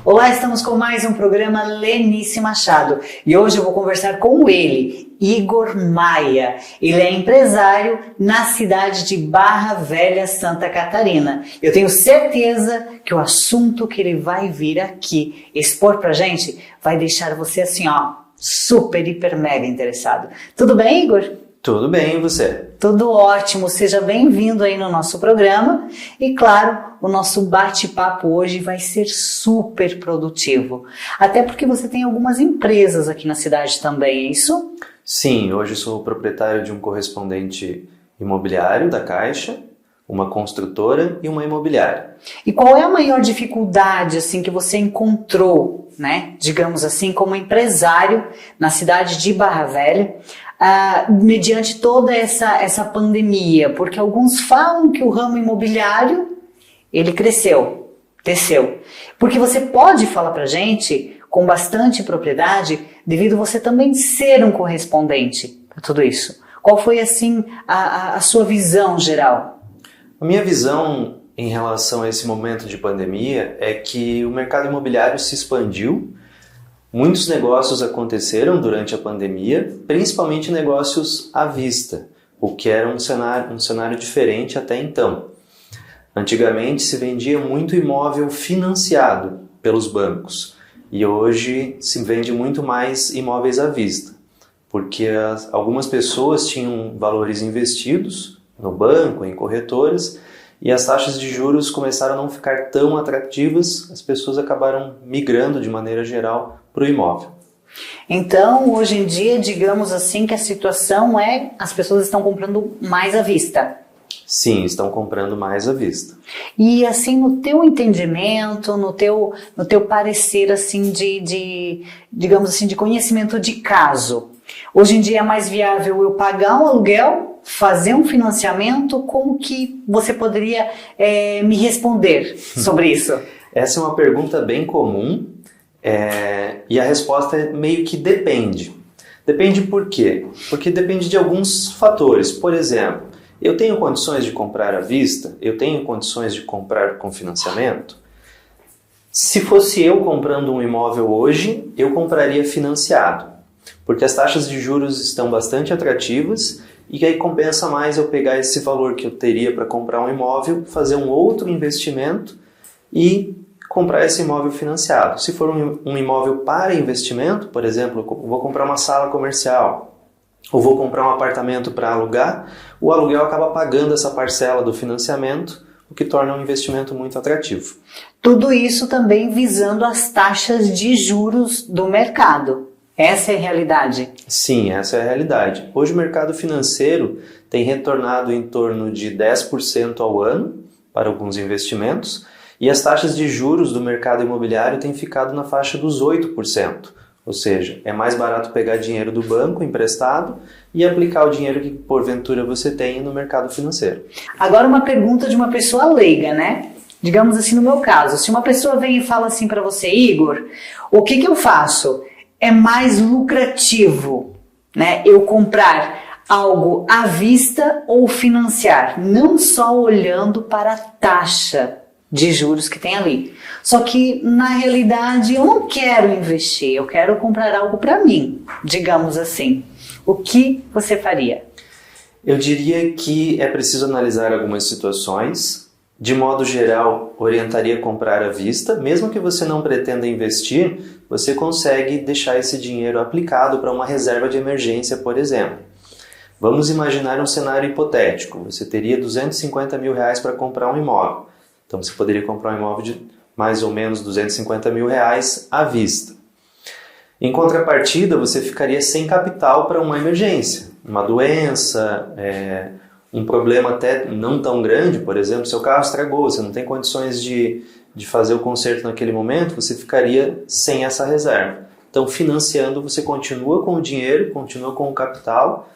Olá, estamos com mais um programa Lenice Machado e hoje eu vou conversar com ele, Igor Maia. Ele é empresário na cidade de Barra Velha, Santa Catarina. Eu tenho certeza que o assunto que ele vai vir aqui expor pra gente vai deixar você assim, super, hiper, mega interessado. Tudo bem, Igor? Tudo bem, e você? Tudo ótimo, seja bem-vindo aí no nosso programa e claro, o nosso bate-papo hoje vai ser super produtivo, até porque você tem algumas empresas aqui na cidade também, é isso? Sim, hoje sou proprietário de um correspondente imobiliário da Caixa, uma construtora e uma imobiliária. E qual é a maior dificuldade assim que você encontrou, né, digamos assim, como empresário na cidade de Barra Velha? Mediante toda essa pandemia, porque alguns falam que o ramo imobiliário ele cresceu, porque você pode falar pra gente com bastante propriedade devido você também ser um correspondente para tudo isso. Qual foi assim a sua visão geral? A minha visão em relação a esse momento de pandemia é que o mercado imobiliário se expandiu. Muitos negócios aconteceram durante a pandemia, principalmente negócios à vista, o que era um cenário diferente até então. Antigamente se vendia muito imóvel financiado pelos bancos e hoje se vende muito mais imóveis à vista, porque algumas pessoas tinham valores investidos no banco, em corretoras, e as taxas de juros começaram a não ficar tão atrativas, as pessoas acabaram migrando de maneira geral para o imóvel. Então, hoje em dia, digamos assim que a situação é, as pessoas estão comprando mais à vista. Sim, estão comprando mais à vista. E assim, no teu entendimento, no teu parecer assim digamos assim, de conhecimento de caso, hoje em dia é mais viável eu pagar um aluguel, fazer um financiamento? Como que você poderia me responder sobre isso? Essa é uma pergunta bem comum e a resposta é meio que depende. Depende por quê? Porque depende de alguns fatores. Por exemplo, eu tenho condições de comprar à vista? Eu tenho condições de comprar com financiamento? Se fosse eu comprando um imóvel hoje, eu compraria financiado, porque as taxas de juros estão bastante atrativas e aí compensa mais eu pegar esse valor que eu teria para comprar um imóvel, fazer um outro investimento e comprar esse imóvel financiado. Se for um imóvel para investimento, por exemplo, eu vou comprar uma sala comercial ou vou comprar um apartamento para alugar, o aluguel acaba pagando essa parcela do financiamento, o que torna um investimento muito atrativo. Tudo isso também visando as taxas de juros do mercado. Essa é a realidade? Sim, essa é a realidade. Hoje o mercado financeiro tem retornado em torno de 10% ao ano para alguns investimentos e as taxas de juros do mercado imobiliário têm ficado na faixa dos 8%. Ou seja, é mais barato pegar dinheiro do banco emprestado e aplicar o dinheiro que porventura você tem no mercado financeiro. Agora uma pergunta de uma pessoa leiga, né? Digamos assim, no meu caso, se uma pessoa vem e fala assim para você, Igor, o que eu faço? É mais lucrativo, né, eu comprar algo à vista ou financiar, não só olhando para a taxa de juros que tem ali. Só que, na realidade, eu não quero investir, eu quero comprar algo para mim, digamos assim. O que você faria? Eu diria que é preciso analisar algumas situações. De modo geral, orientaria a comprar à vista. Mesmo que você não pretenda investir, você consegue deixar esse dinheiro aplicado para uma reserva de emergência, por exemplo. Vamos imaginar um cenário hipotético. Você teria R$250 mil para comprar um imóvel. Então você poderia comprar um imóvel de mais ou menos R$250 mil à vista. Em contrapartida, você ficaria sem capital para uma emergência, uma doença, um problema até não tão grande, por exemplo, seu carro estragou, você não tem condições de fazer o conserto naquele momento, você ficaria sem essa reserva. Então, financiando, você continua com o dinheiro, continua com o capital,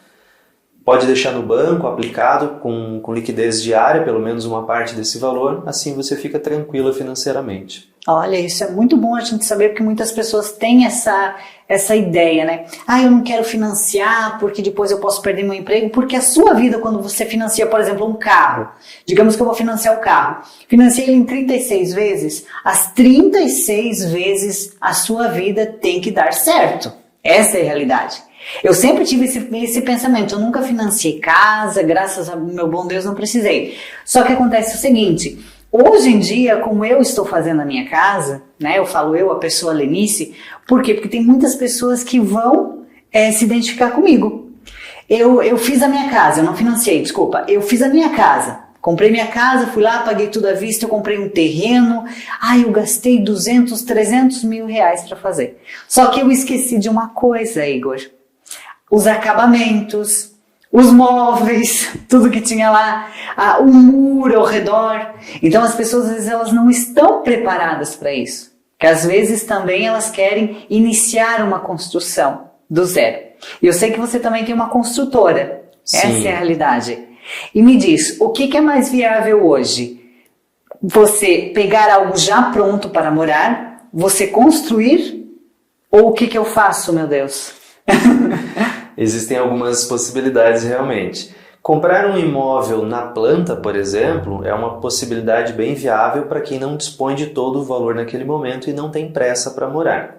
Pode deixar no banco aplicado com liquidez diária, pelo menos uma parte desse valor, assim você fica tranquila financeiramente. Olha, isso é muito bom a gente saber, porque muitas pessoas têm essa ideia, né? Eu não quero financiar porque depois eu posso perder meu emprego, porque a sua vida, quando você financia, por exemplo, um carro, digamos que eu vou financiar o carro, financiei ele em 36 vezes, as 36 vezes a sua vida tem que dar certo. Essa é a realidade. Eu sempre tive esse pensamento, eu nunca financiei casa, graças ao meu bom Deus não precisei. Só que acontece o seguinte, hoje em dia, como eu estou fazendo a minha casa, né, eu falo eu, a pessoa Lenice, por quê? Porque tem muitas pessoas que vão se identificar comigo. Eu fiz a minha casa, eu não financiei, desculpa, eu fiz a minha casa. Comprei minha casa, fui lá, paguei tudo à vista, eu comprei um terreno, eu gastei 200, 300 mil reais para fazer. Só que eu esqueci de uma coisa, Igor. Os acabamentos, os móveis, tudo que tinha lá, o muro ao redor. Então as pessoas às vezes elas não estão preparadas para isso. Que às vezes também elas querem iniciar uma construção do zero. E eu sei que você também tem uma construtora. Sim. Essa é a realidade. E me diz, o que é mais viável hoje? Você pegar algo já pronto para morar? Você construir? Ou o que eu faço, meu Deus? Existem algumas possibilidades realmente. Comprar um imóvel na planta, por exemplo, é uma possibilidade bem viável para quem não dispõe de todo o valor naquele momento e não tem pressa para morar.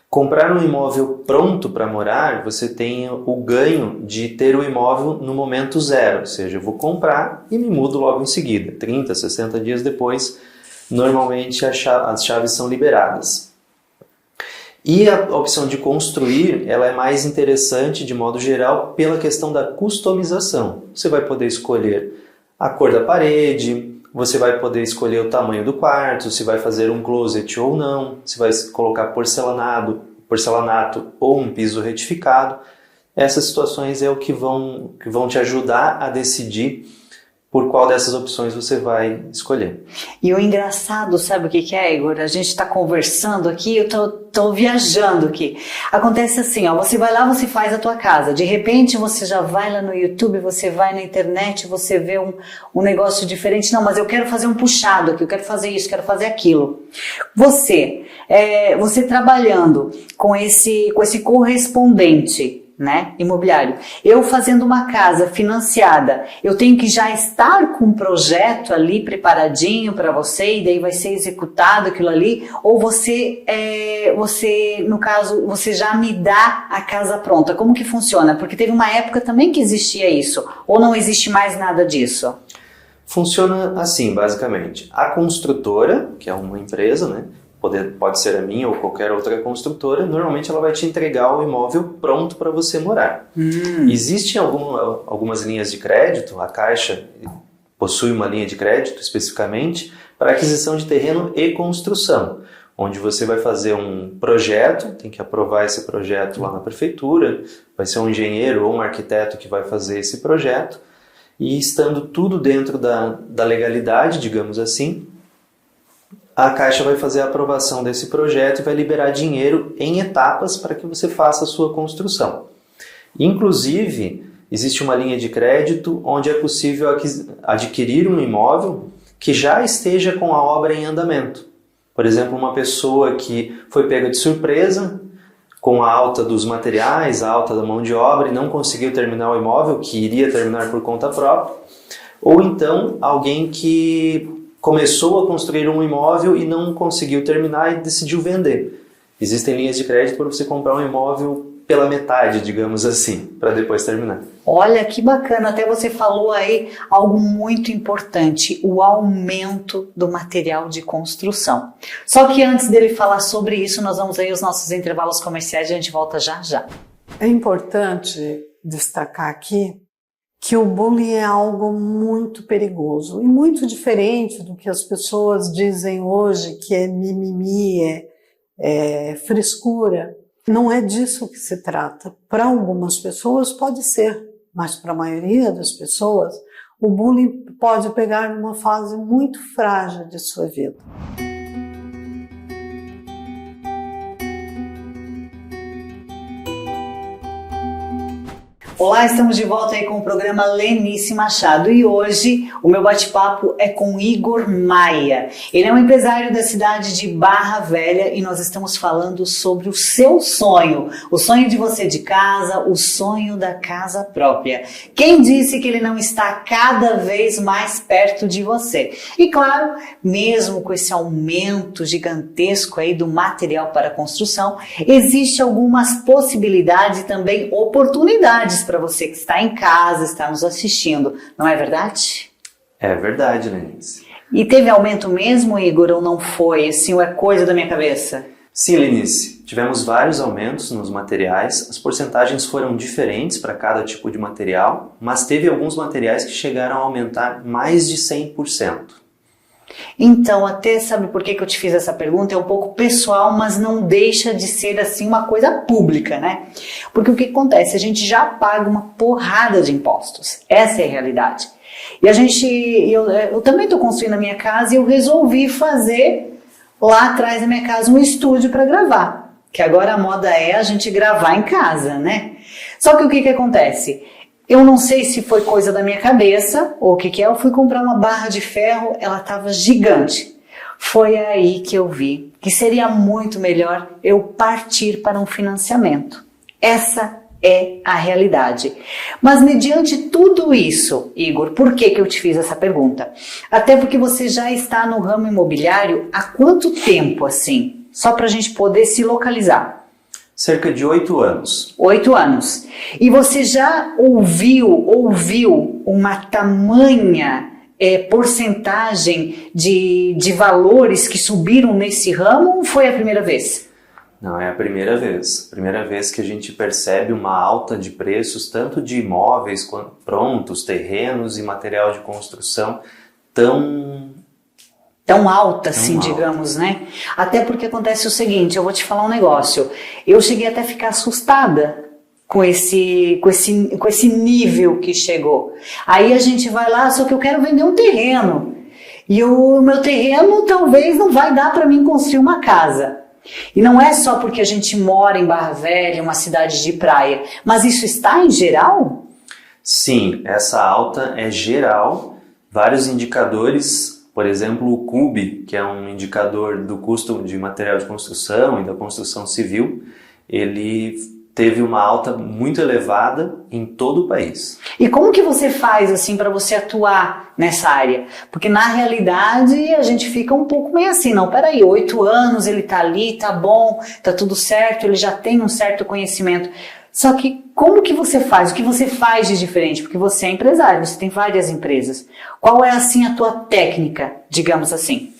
Comprar um imóvel pronto para morar, você tem o ganho de ter o imóvel no momento zero, ou seja, eu vou comprar e me mudo logo em seguida, 30, 60 dias depois, normalmente as chaves são liberadas. E a opção de construir, ela é mais interessante de modo geral pela questão da customização. Você vai poder escolher a cor da parede, você vai poder escolher o tamanho do quarto, se vai fazer um closet ou não, se vai colocar porcelanato ou um piso retificado. Essas situações é o que vão te ajudar a decidir por qual dessas opções você vai escolher. E o engraçado, sabe o que é, Igor? A gente está conversando aqui, eu tô viajando aqui. Acontece assim, você vai lá, você faz a tua casa. De repente, você já vai lá no YouTube, você vai na internet, você vê um negócio diferente. Não, mas eu quero fazer um puxado aqui, eu quero fazer isso, quero fazer aquilo. Você trabalhando com esse correspondente, né, imobiliário. Eu fazendo uma casa financiada, eu tenho que já estar com um projeto ali preparadinho para você e daí vai ser executado aquilo ali, ou você, no caso, você já me dá a casa pronta. Como que funciona? Porque teve uma época também que existia isso, ou não existe mais nada disso? Funciona assim, basicamente. A construtora, que é uma empresa, né, pode ser a minha ou qualquer outra construtora, normalmente ela vai te entregar o imóvel pronto para você morar. Existem algumas linhas de crédito, a Caixa possui uma linha de crédito especificamente para aquisição de terreno e construção, onde você vai fazer um projeto, tem que aprovar esse projeto lá na prefeitura, vai ser um engenheiro ou um arquiteto que vai fazer esse projeto, e estando tudo dentro da legalidade, digamos assim, a Caixa vai fazer a aprovação desse projeto e vai liberar dinheiro em etapas para que você faça a sua construção. Inclusive, existe uma linha de crédito onde é possível adquirir um imóvel que já esteja com a obra em andamento. Por exemplo, uma pessoa que foi pega de surpresa com a alta dos materiais, a alta da mão de obra e não conseguiu terminar o imóvel, que iria terminar por conta própria, ou então alguém que começou a construir um imóvel e não conseguiu terminar e decidiu vender. Existem linhas de crédito para você comprar um imóvel pela metade, digamos assim, para depois terminar. Olha que bacana, até você falou aí algo muito importante, o aumento do material de construção. Só que antes dele falar sobre isso, nós vamos aí aos nossos intervalos comerciais e a gente volta já já. É importante destacar aqui que o bullying é algo muito perigoso e muito diferente do que as pessoas dizem hoje, que é mimimi, é frescura. Não é disso que se trata. Para algumas pessoas pode ser, mas para a maioria das pessoas, o bullying pode pegar numa fase muito frágil de sua vida. Olá, estamos de volta aí com o programa Lenice Machado e hoje o meu bate-papo é com Igor Maia. Ele é um empresário da cidade de Barra Velha e nós estamos falando sobre o seu sonho, o sonho de você de casa, o sonho da casa própria. Quem disse que ele não está cada vez mais perto de você? E claro, mesmo com esse aumento gigantesco aí do material para construção, existe algumas possibilidades e também oportunidades para você que está em casa, está nos assistindo, não é verdade? É verdade, Lenice. E teve aumento mesmo, Igor, ou não foi? Assim, ou é coisa da minha cabeça? Sim, Lenice. Tivemos vários aumentos nos materiais, as porcentagens foram diferentes para cada tipo de material, mas teve alguns materiais que chegaram a aumentar mais de 100%. Então, até sabe por que eu te fiz essa pergunta? É um pouco pessoal, mas não deixa de ser assim uma coisa pública, né? Porque o que acontece? A gente já paga uma porrada de impostos. Essa é a realidade. E eu também estou construindo a minha casa e eu resolvi fazer lá atrás da minha casa um estúdio para gravar. Que agora a moda é a gente gravar em casa, né? Só que o que acontece? Eu não sei se foi coisa da minha cabeça ou o que é, eu fui comprar uma barra de ferro, ela estava gigante. Foi aí que eu vi que seria muito melhor eu partir para um financiamento. Essa é a realidade. Mas mediante tudo isso, Igor, por que eu te fiz essa pergunta? Até porque você já está no ramo imobiliário há quanto tempo assim? Só para a gente poder se localizar. Cerca de 8 anos. 8 anos. E você já ouviu uma tamanha porcentagem de valores que subiram nesse ramo ou foi a primeira vez? Não, é a primeira vez. Primeira vez que a gente percebe uma alta de preços, tanto de imóveis quanto prontos, terrenos e material de construção tão alta assim, digamos, né? Até porque acontece o seguinte, eu vou te falar um negócio. Eu cheguei até a ficar assustada com esse nível que chegou. Aí a gente vai lá, só que eu quero vender um terreno. E o meu terreno talvez não vai dar para mim construir uma casa. E não é só porque a gente mora em Barra Velha, uma cidade de praia, mas isso está em geral? Sim, essa alta é geral. Vários indicadores. Por exemplo, o CUB, que é um indicador do custo de material de construção e da construção civil, ele teve uma alta muito elevada em todo o país. E como que você faz assim para você atuar nessa área? Porque na realidade a gente fica um pouco meio assim, não, peraí, 8 anos, ele tá ali, tá bom, tá tudo certo, ele já tem um certo conhecimento. Só que como que você faz? O que você faz de diferente? Porque você é empresário, você tem várias empresas. Qual é assim a tua técnica, digamos assim?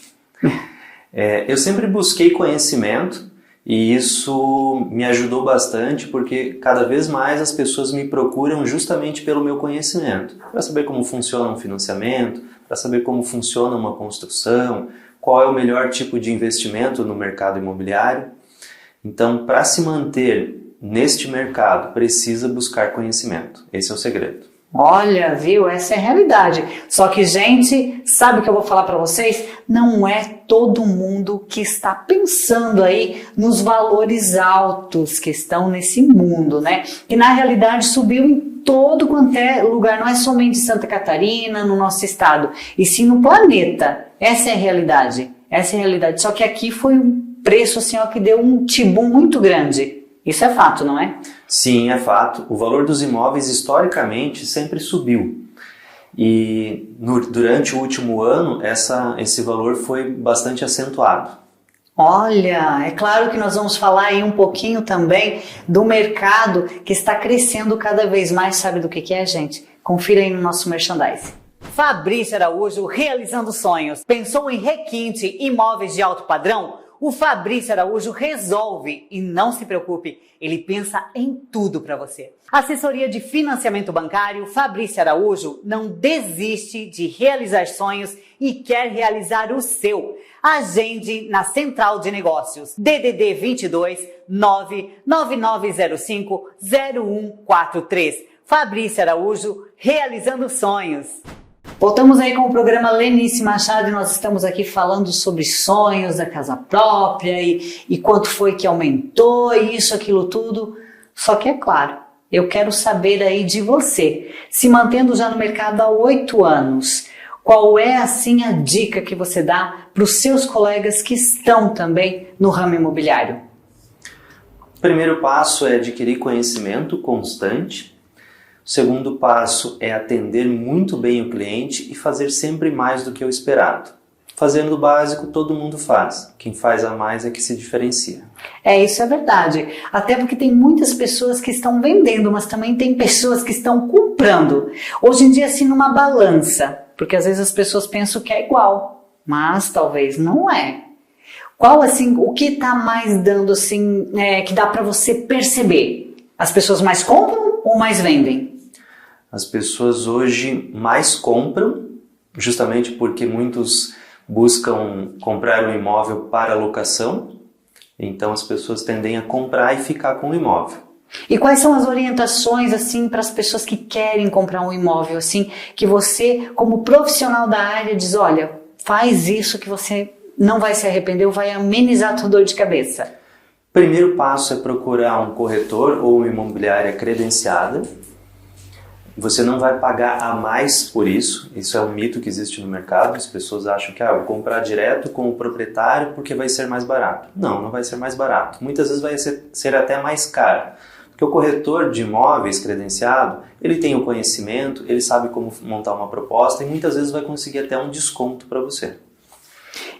Eu sempre busquei conhecimento e isso me ajudou bastante porque cada vez mais as pessoas me procuram justamente pelo meu conhecimento. Para saber como funciona um financiamento, para saber como funciona uma construção, qual é o melhor tipo de investimento no mercado imobiliário. Então, para se manter neste mercado, precisa buscar conhecimento. Esse é o segredo. Olha, viu? Essa é a realidade. Só que, gente, sabe o que eu vou falar para vocês? Não é todo mundo que está pensando aí nos valores altos que estão nesse mundo, né? E na realidade subiu em todo quanto é lugar, não é somente em Santa Catarina, no nosso estado, e sim no planeta. Essa é a realidade. Essa é a realidade. Só que aqui foi um preço assim, ó, que deu um tibum muito grande. Isso é fato, não é? Sim, é fato. O valor dos imóveis historicamente sempre subiu. E durante o último ano esse valor foi bastante acentuado. Olha, é claro que nós vamos falar aí um pouquinho também do mercado que está crescendo cada vez mais. Sabe do que é, gente? Confira aí no nosso merchandising. Fabrício Araújo, realizando sonhos. Pensou em requinte, imóveis de alto padrão? O Fabrício Araújo resolve e não se preocupe, ele pensa em tudo para você. Assessoria de financiamento bancário, Fabrício Araújo não desiste de realizar sonhos e quer realizar o seu. Agende na Central de Negócios, DDD 22 99905 0143. Fabrício Araújo, realizando sonhos. Voltamos aí com o programa Lenice Machado e nós estamos aqui falando sobre sonhos da casa própria e quanto foi que aumentou, isso, aquilo tudo. Só que é claro, eu quero saber aí de você, se mantendo já no mercado há 8 anos, qual é assim a dica que você dá para os seus colegas que estão também no ramo imobiliário? O primeiro passo é adquirir conhecimento constante. O segundo passo é atender muito bem o cliente e fazer sempre mais do que o esperado. Fazendo o básico, todo mundo faz. Quem faz a mais é que se diferencia. Isso é verdade. Até porque tem muitas pessoas que estão vendendo, mas também tem pessoas que estão comprando. Hoje em dia, assim, numa balança. Porque às vezes as pessoas pensam que é igual, mas talvez não é. Qual, assim, o que está mais dando, assim, que dá para você perceber? As pessoas mais compram ou mais vendem? As pessoas hoje mais compram, justamente porque muitos buscam comprar um imóvel para locação, então as pessoas tendem a comprar e ficar com o imóvel. E quais são as orientações assim para as pessoas que querem comprar um imóvel, assim, que você, como profissional da área, diz, olha, faz isso que você não vai se arrepender ou vai amenizar a tua dor de cabeça? Primeiro passo é procurar um corretor ou uma imobiliária credenciada. Você não vai pagar a mais por isso. Isso é um mito que existe no mercado. As pessoas acham que vou comprar direto com o proprietário porque vai ser mais barato. Não, não vai ser mais barato. Muitas vezes vai ser até mais caro. Porque o corretor de imóveis credenciado, ele tem o conhecimento, ele sabe como montar uma proposta e muitas vezes vai conseguir até um desconto para você.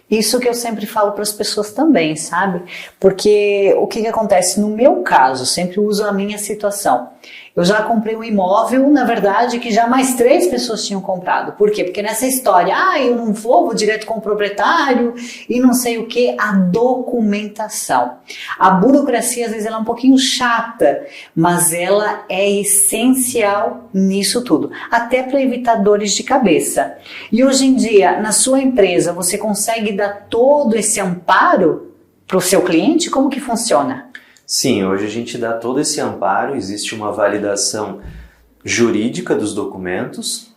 Isso que eu sempre falo para as pessoas também, sabe? Porque o que acontece no meu caso, sempre uso a minha situação. Eu já comprei um imóvel, na verdade, que já mais 3 pessoas tinham comprado. Por quê? Porque nessa história, eu não vou direto com o proprietário e não sei o que, a documentação. A burocracia, às vezes, ela é um pouquinho chata, mas ela é essencial nisso tudo. Até para evitar dores de cabeça. E hoje em dia, na sua empresa, você consegue dar todo esse amparo para o seu cliente? Como que funciona? Sim, hoje a gente dá todo esse amparo, existe uma validação jurídica dos documentos.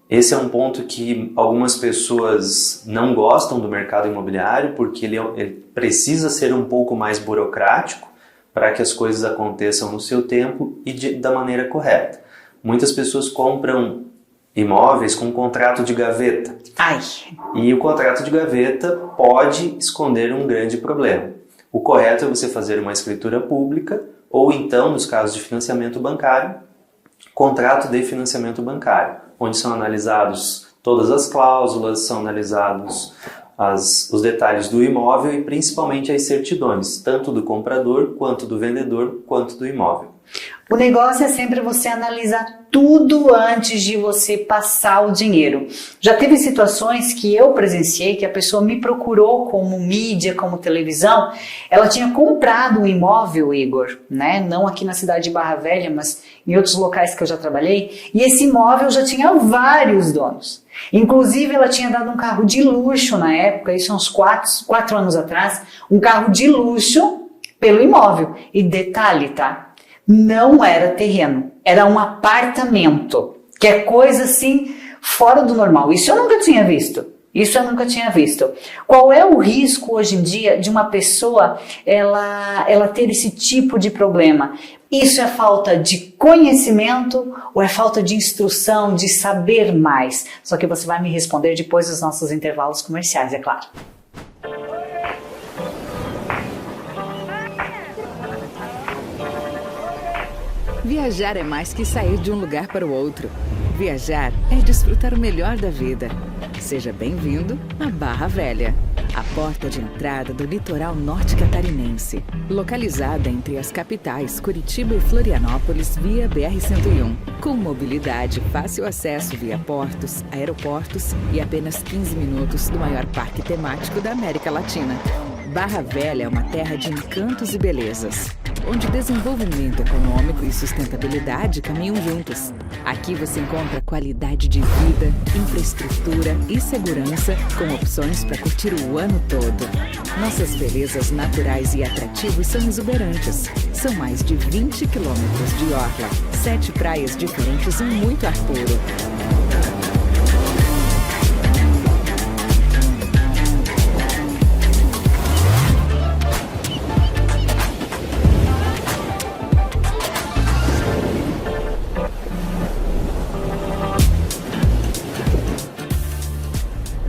Esse é um ponto que algumas pessoas não gostam do mercado imobiliário porque ele precisa ser um pouco mais burocrático para que as coisas aconteçam no seu tempo e da maneira correta. Muitas pessoas compram imóveis com contrato de gaveta. E o contrato de gaveta pode esconder um grande problema. O correto é você fazer uma escritura pública ou então, nos casos de financiamento bancário, contrato de financiamento bancário, onde são analisados todas as cláusulas, são analisados os detalhes do imóvel e principalmente as certidões, tanto do comprador, quanto do vendedor, quanto do imóvel. O negócio é sempre você analisar tudo antes de você passar o dinheiro. Já teve situações que eu presenciei, que a pessoa me procurou como mídia, como televisão. Ela tinha comprado um imóvel, Igor, né? Não aqui na cidade de Barra Velha, mas em outros locais que eu já trabalhei. E esse imóvel já tinha vários donos. Inclusive, ela tinha dado um carro de luxo na época, isso há uns 4 anos atrás, um carro de luxo pelo imóvel. E detalhe, tá? Não era terreno, era um apartamento, que é coisa assim fora do normal. Isso eu nunca tinha visto. Qual é o risco hoje em dia de uma pessoa ela ter esse tipo de problema? Isso é falta de conhecimento ou é falta de instrução, de saber mais? Só que você vai me responder depois dos nossos intervalos comerciais, é claro. Viajar é mais que sair de um lugar para o outro. Viajar é desfrutar o melhor da vida. Seja bem-vindo a Barra Velha, a porta de entrada do litoral norte catarinense. Localizada entre as capitais Curitiba e Florianópolis via BR-101. Com mobilidade, fácil acesso via portos, aeroportos e apenas 15 minutos do maior parque temático da América Latina. Barra Velha é uma terra de encantos e belezas, onde desenvolvimento econômico e sustentabilidade caminham juntos. Aqui você encontra qualidade de vida, infraestrutura e segurança, com opções para curtir o ano todo. Nossas belezas naturais e atrativos são exuberantes. São mais de 20 quilômetros de orla, 7 praias diferentes e muito ar puro.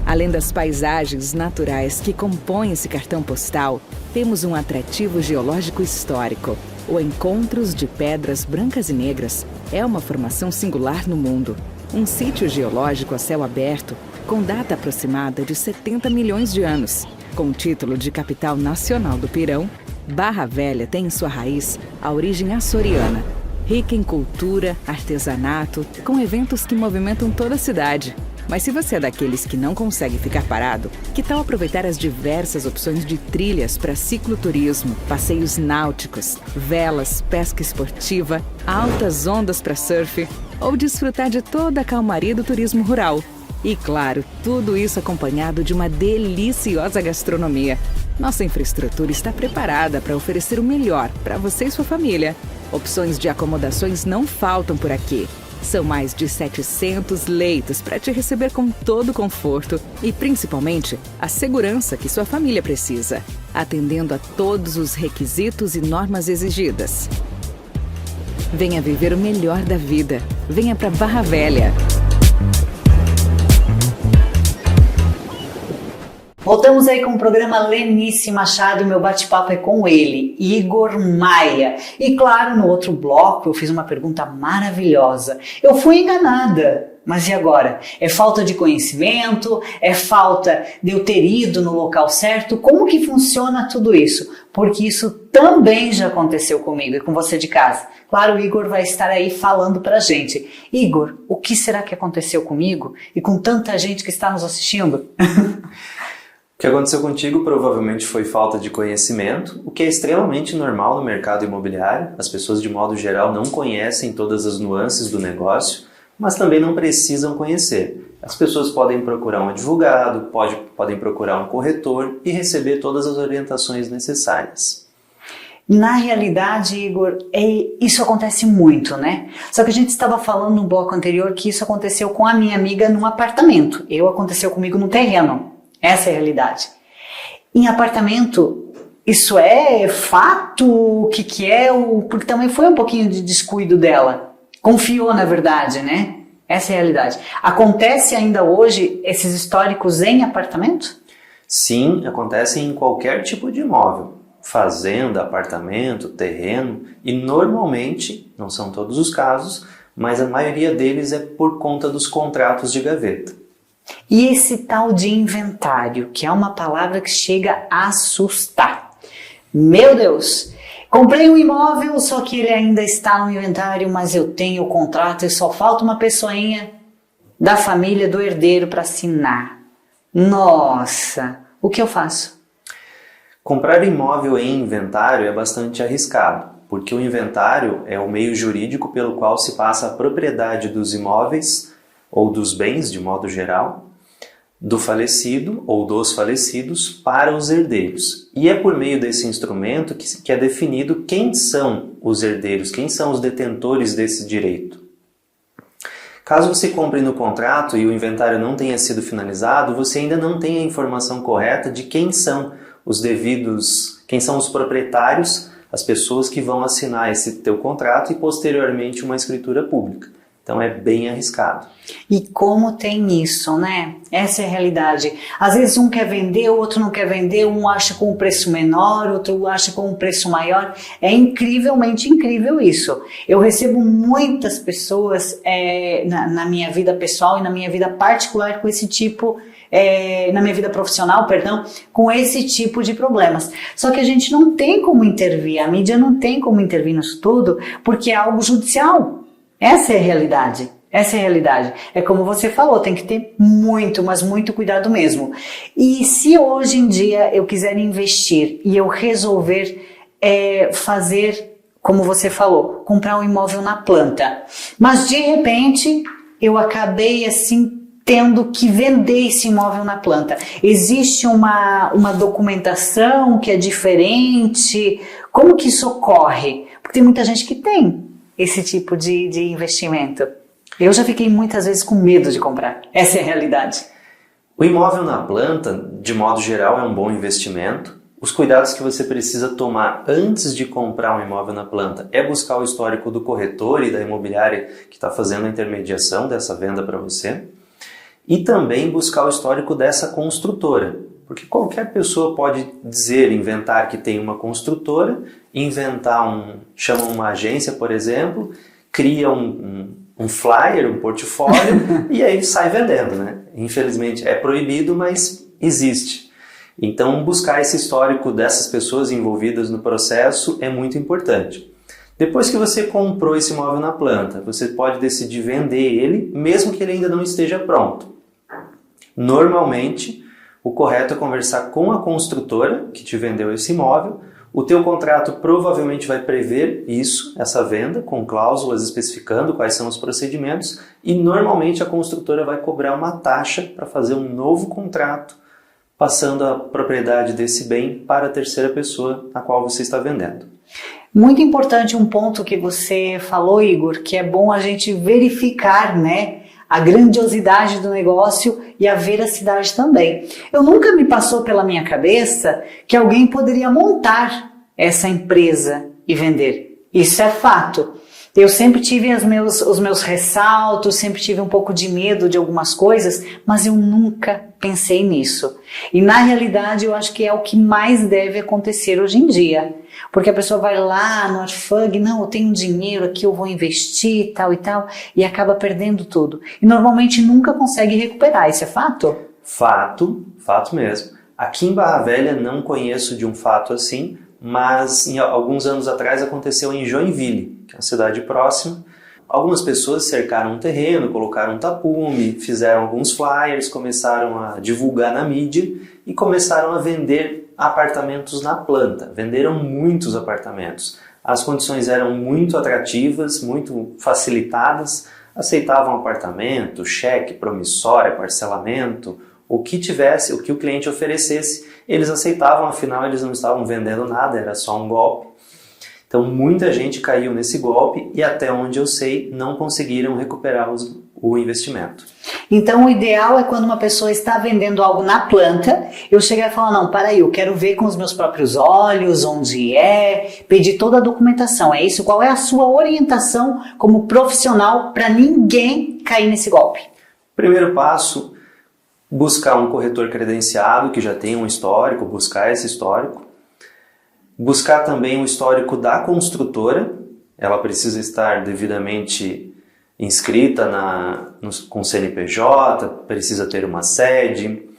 Além das paisagens naturais que compõem esse cartão postal, temos um atrativo geológico histórico. O Encontros de Pedras Brancas e Negras é uma formação singular no mundo. Um sítio geológico a céu aberto, com data aproximada de 70 milhões de anos. Com o título de capital nacional do Pirão, Barra Velha tem em sua raiz a origem açoriana. Rica em cultura, artesanato, com eventos que movimentam toda a cidade. Mas se você é daqueles que não consegue ficar parado, que tal aproveitar as diversas opções de trilhas para cicloturismo, passeios náuticos, velas, pesca esportiva, altas ondas para surf ou desfrutar de toda a calmaria do turismo rural? E claro, tudo isso acompanhado de uma deliciosa gastronomia. Nossa infraestrutura está preparada para oferecer o melhor para você e sua família. Opções de acomodações não faltam por aqui. São mais de 700 leitos para te receber com todo o conforto e, principalmente, a segurança que sua família precisa, atendendo a todos os requisitos e normas exigidas. Venha viver o melhor da vida. Venha para Barra Velha. Voltamos aí com o programa Lenice Machado e meu bate-papo é com ele, Igor Maia. E claro, no outro bloco eu fiz uma pergunta maravilhosa. Eu fui enganada, mas e agora? É falta de conhecimento? É falta de eu ter ido no local certo? Como que funciona tudo isso? Porque isso também já aconteceu comigo e com você de casa. Claro, o Igor vai estar aí falando pra gente. Igor, o que será que aconteceu comigo e com tanta gente que está nos assistindo? O que aconteceu contigo provavelmente foi falta de conhecimento, o que é extremamente normal no mercado imobiliário. As pessoas, de modo geral, não conhecem todas as nuances do negócio, mas também não precisam conhecer. As pessoas podem procurar um advogado, podem procurar um corretor e receber todas as orientações necessárias. Na realidade, Igor, isso acontece muito, né? Só que a gente estava falando no bloco anterior que isso aconteceu com a minha amiga num apartamento. Aconteceu comigo no terreno. Essa é a realidade. Em apartamento, isso é fato? O que é? Porque também foi um pouquinho de descuido dela. Confiou, na verdade, né? Essa é a realidade. Acontece ainda hoje esses históricos em apartamento? Sim, acontece em qualquer tipo de imóvel. Fazenda, apartamento, terreno. E normalmente, não são todos os casos, mas a maioria deles é por conta dos contratos de gaveta. E esse tal de inventário, que é uma palavra que chega a assustar. Meu Deus, comprei um imóvel, só que ele ainda está no inventário, mas eu tenho o contrato e só falta uma pessoinha da família do herdeiro para assinar. Nossa, o que eu faço? Comprar imóvel em inventário é bastante arriscado, porque o inventário é o meio jurídico pelo qual se passa a propriedade dos imóveis ou dos bens, de modo geral, do falecido ou dos falecidos para os herdeiros. E é por meio desse instrumento que é definido quem são os herdeiros, quem são os detentores desse direito. Caso você compre no contrato e o inventário não tenha sido finalizado, você ainda não tem a informação correta de quem são quem são os proprietários, as pessoas que vão assinar esse teu contrato e posteriormente uma escritura pública. Então é bem arriscado. E como tem isso, né? Essa é a realidade. Às vezes um quer vender, o outro não quer vender, um acha com um preço menor, outro acha com um preço maior. É incrivelmente incrível isso. Eu recebo muitas pessoas na minha vida pessoal e na minha vida particular com esse tipo, na minha vida profissional, perdão, com esse tipo de problemas. Só que a gente não tem como intervir, a mídia não tem como intervir nisso tudo, porque é algo judicial. Essa é a realidade. Essa é a realidade. É como você falou, tem que ter muito, mas muito cuidado mesmo. E se hoje em dia eu quiser investir e eu resolver fazer, como você falou, comprar um imóvel na planta, mas de repente eu acabei assim tendo que vender esse imóvel na planta. Existe uma documentação que é diferente? Como que isso ocorre? Porque tem muita gente que tem esse tipo de investimento. Eu já fiquei muitas vezes com medo de comprar. Essa é a realidade. O imóvel na planta, de modo geral, é um bom investimento. Os cuidados que você precisa tomar antes de comprar um imóvel na planta é buscar o histórico do corretor e da imobiliária que está fazendo a intermediação dessa venda para você. E também buscar o histórico dessa construtora, porque qualquer pessoa pode inventar que tem uma construtora, chama uma agência, por exemplo, cria um flyer, um portfólio e aí sai vendendo, né? Infelizmente é proibido, mas existe. Então buscar esse histórico dessas pessoas envolvidas no processo é muito importante. Depois que você comprou esse imóvel na planta, você pode decidir vender ele, mesmo que ele ainda não esteja pronto. Normalmente, o correto é conversar com a construtora que te vendeu esse imóvel. O teu contrato provavelmente vai prever essa venda, com cláusulas especificando quais são os procedimentos, e normalmente a construtora vai cobrar uma taxa para fazer um novo contrato, passando a propriedade desse bem para a terceira pessoa a qual você está vendendo. Muito importante um ponto que você falou, Igor, que é bom a gente verificar, né, a grandiosidade do negócio e a veracidade também. Eu nunca me passou pela minha cabeça que alguém poderia montar essa empresa e vender. Isso é fato. Eu sempre tive os meus ressaltos, sempre tive um pouco de medo de algumas coisas, mas eu nunca pensei nisso. E na realidade eu acho que é o que mais deve acontecer hoje em dia. Porque a pessoa vai lá no Arfang, não, eu tenho dinheiro aqui, eu vou investir tal e tal, e acaba perdendo tudo. E normalmente nunca consegue recuperar, isso é fato? Fato mesmo. Aqui em Barra Velha não conheço de um fato assim, mas alguns anos atrás aconteceu em Joinville, que é uma cidade próxima. Algumas pessoas cercaram um terreno, colocaram um tapume, fizeram alguns flyers, começaram a divulgar na mídia e começaram a vender apartamentos na planta. Venderam muitos apartamentos. As condições eram muito atrativas, muito facilitadas. Aceitavam apartamento, cheque, promissória, parcelamento, o que o cliente oferecesse, eles aceitavam, afinal eles não estavam vendendo nada, era só um golpe. Então muita gente caiu nesse golpe e até onde eu sei não conseguiram recuperar o investimento. Então o ideal é quando uma pessoa está vendendo algo na planta, eu chegar e falar, não, para aí, eu quero ver com os meus próprios olhos onde é, pedir toda a documentação, é isso? Qual é a sua orientação como profissional para ninguém cair nesse golpe? Primeiro passo, buscar um corretor credenciado que já tenha um histórico, buscar esse histórico. Buscar também o histórico da construtora, ela precisa estar devidamente inscrita com CNPJ, precisa ter uma sede.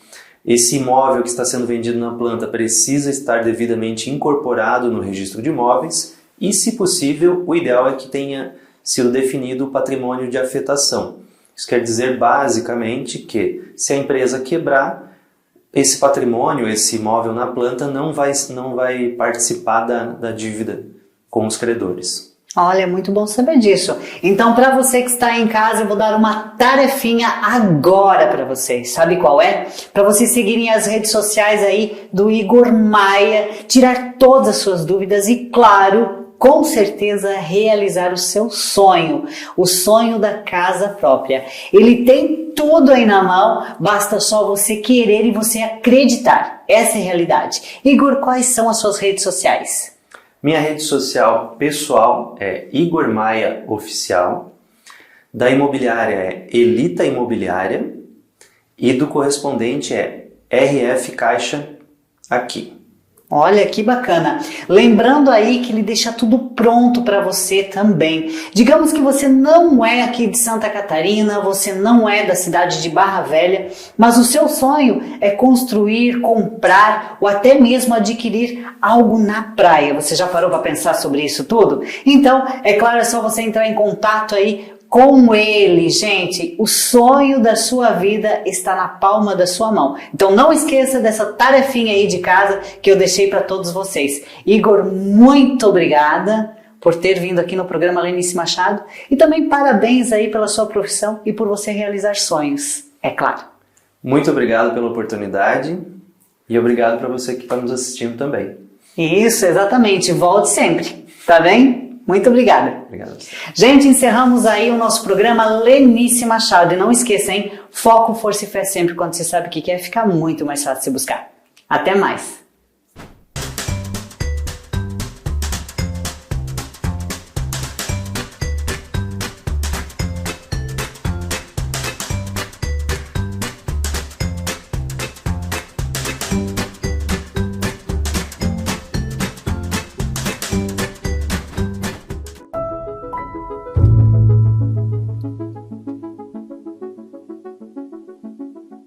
Esse imóvel que está sendo vendido na planta precisa estar devidamente incorporado no registro de imóveis e, se possível, o ideal é que tenha sido definido o patrimônio de afetação. Isso quer dizer, basicamente, que se a empresa quebrar, esse patrimônio, esse imóvel na planta não vai participar da dívida com os credores. Olha, é muito bom saber disso. Então, para você que está em casa, eu vou dar uma tarefinha agora para vocês. Sabe qual é? Para vocês seguirem as redes sociais aí do Igor Maia, tirar todas as suas dúvidas e, claro, com certeza realizar o seu sonho, o sonho da casa própria. Ele tem tudo aí na mão, basta só você querer e você acreditar. Essa é a realidade. Igor, quais são as suas redes sociais? Minha rede social pessoal é Igor Maia Oficial, da imobiliária é Elita Imobiliária e do correspondente é RF Caixa aqui. Olha que bacana. Lembrando aí que ele deixa tudo pronto para você também. Digamos que você não é aqui de Santa Catarina, você não é da cidade de Barra Velha, mas o seu sonho é construir, comprar ou até mesmo adquirir algo na praia. Você já parou para pensar sobre isso tudo? Então, é claro, é só você entrar em contato aí com ele, gente. O sonho da sua vida está na palma da sua mão. Então não esqueça dessa tarefinha aí de casa que eu deixei para todos vocês. Igor, muito obrigada por ter vindo aqui no programa Lenice Machado e também parabéns aí pela sua profissão e por você realizar sonhos, é claro. Muito obrigado pela oportunidade e obrigado para você que está nos assistindo também. Isso, exatamente. Volte sempre, tá bem? Muito obrigada. Obrigado. Gente, encerramos aí o nosso programa Lenice Machado. E não esqueça, hein? Foco, força e fé sempre quando você sabe o que quer, fica muito mais fácil de se buscar. Até mais.